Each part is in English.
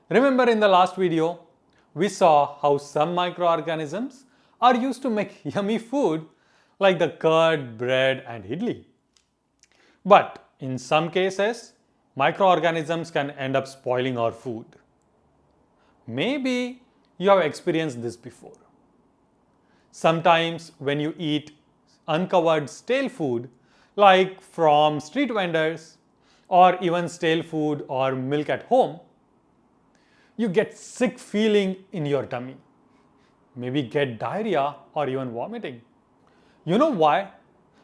Remember in the last video, we saw how some microorganisms are used to make yummy food like the curd, bread and idli. But in some cases, microorganisms can end up spoiling our food. Maybe you have experienced this before. Sometimes when you eat uncovered stale food like from street vendors or even stale food or milk at home, you get sick feeling in your tummy. Maybe get diarrhea or even vomiting. You know why?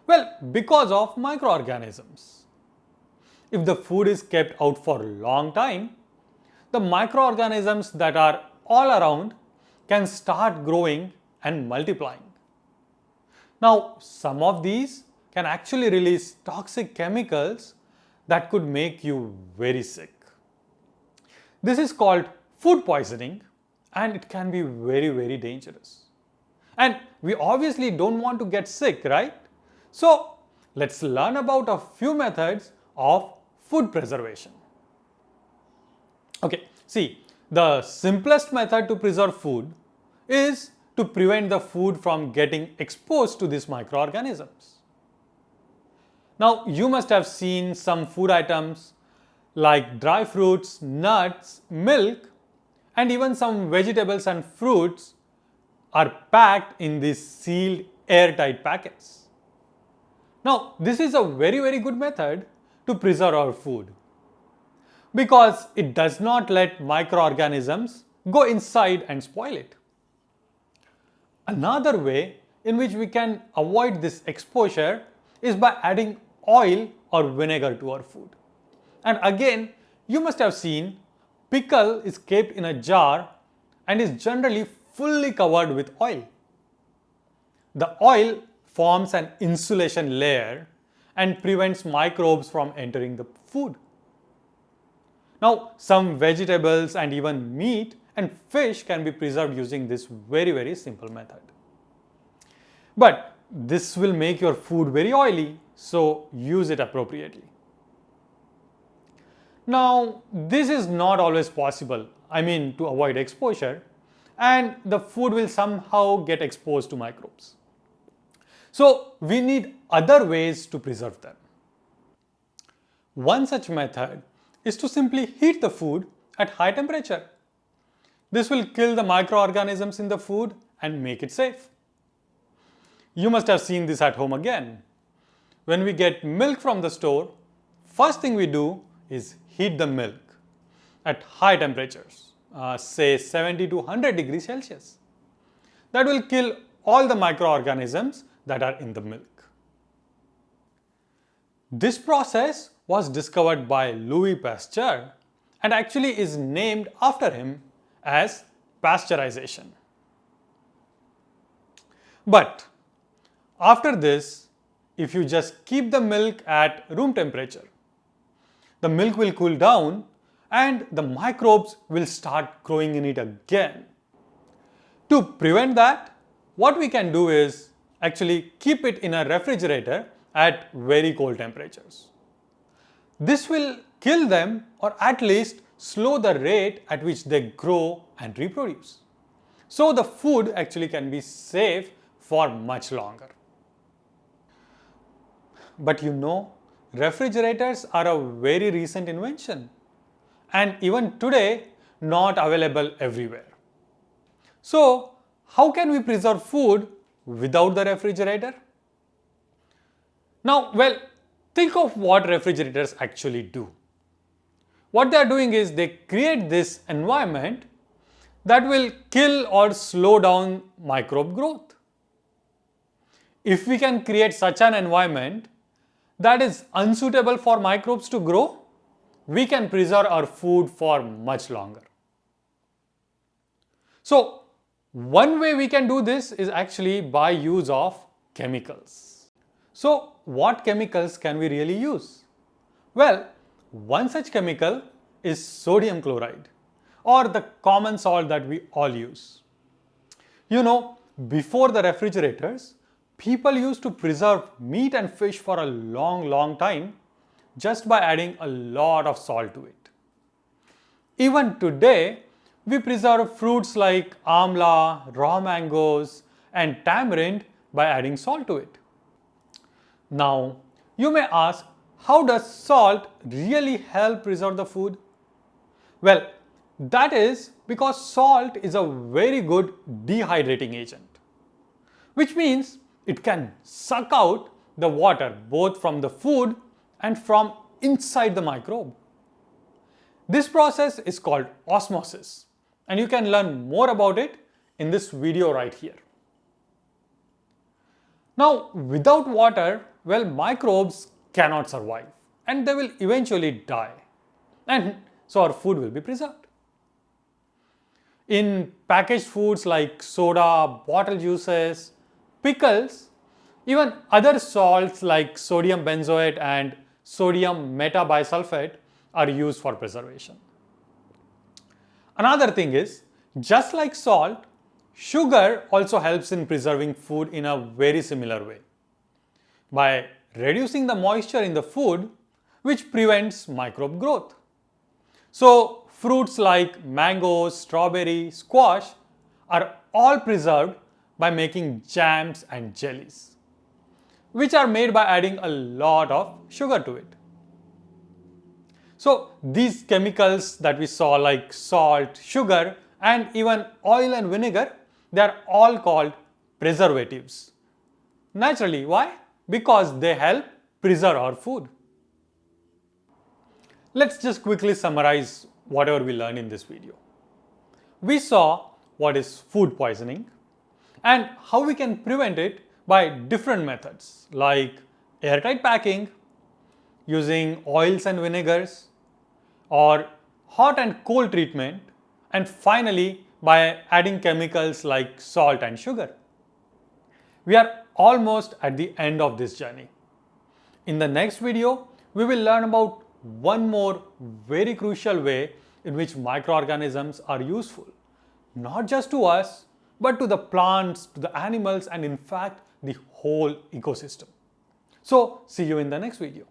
Well, because of microorganisms. If the food is kept out for a long time, the microorganisms that are all around can start growing and multiplying. Now, some of these can actually release toxic chemicals that could make you very sick. This is called food poisoning and it can be very dangerous. And we obviously don't want to get sick, right? So, let's learn about a few methods of food preservation. Okay, see, the simplest method to preserve food is to prevent the food from getting exposed to these microorganisms. Now, you must have seen some food items like dry fruits, nuts, milk, and even some vegetables and fruits are packed in these sealed airtight packets. Now, this is a very good method to preserve our food because it does not let microorganisms go inside and spoil it. Another way in which we can avoid this exposure is by adding oil or vinegar to our food. And again, you must have seen pickle is kept in a jar and is generally fully covered with oil. The oil forms an insulation layer and prevents microbes from entering the food. Now, some vegetables and even meat and fish can be preserved using this very simple method. But this will make your food very oily, so use it appropriately. Now, this is not always possible, to avoid exposure, and the food will somehow get exposed to microbes. So, we need other ways to preserve them. One such method is to simply heat the food at high temperature. This will kill the microorganisms in the food and make it safe. You must have seen this at home again. When we get milk from the store, first thing we do is heat the milk at high temperatures, say 70 to 100 degrees Celsius. That will kill all the microorganisms that are in the milk. This process was discovered by Louis Pasteur and actually is named after him as pasteurization. But after this, if you just keep the milk at room temperature, the milk will cool down and the microbes will start growing in it again. To prevent that, what we can do is actually keep it in a refrigerator at very cold temperatures. This will kill them or at least slow the rate at which they grow and reproduce. So the food actually can be safe for much longer. But refrigerators are a very recent invention and even today not available everywhere. So how can we preserve food without the refrigerator? Now, think of what refrigerators actually do. What they are doing is they create this environment that will kill or slow down microbe growth. If we can create such an environment that is unsuitable for microbes to grow, we can preserve our food for much longer. So, one way we can do this is actually by use of chemicals. So, what chemicals can we really use? Well, one such chemical is sodium chloride or the common salt that we all use. Before the refrigerators, people used to preserve meat and fish for a long time just by adding a lot of salt to it. Even today, we preserve fruits like amla, raw mangoes, and tamarind by adding salt to it. Now, you may ask, how does salt really help preserve the food? Well, that is because salt is a very good dehydrating agent, which means it can suck out the water both from the food and from inside the microbe. This process is called osmosis, and you can learn more about it in this video right here. Now, without water, well, microbes cannot survive and they will eventually die, and so our food will be preserved. In packaged foods like soda, bottle juices, pickles, even other salts like sodium benzoate and sodium metabisulfate are used for preservation. Another thing is, just like salt, sugar also helps in preserving food in a very similar way by reducing the moisture in the food, which prevents microbe growth. So, fruits like mangoes, strawberry, squash are all preserved by making jams and jellies, which are made by adding a lot of sugar to it. So, these chemicals that we saw like salt, sugar, and even oil and vinegar, they are all called preservatives. Naturally, why? Because they help preserve our food. Let's just quickly summarize whatever we learned in this video. We saw what is food poisoning and how we can prevent it by different methods like airtight packing, using oils and vinegars, or hot and cold treatment, and finally by adding chemicals like salt and sugar. We are almost at the end of this journey. In the next video, we will learn about one more very crucial way in which microorganisms are useful, not just to us, but to the plants, to the animals, and in fact, the whole ecosystem. So, see you in the next video.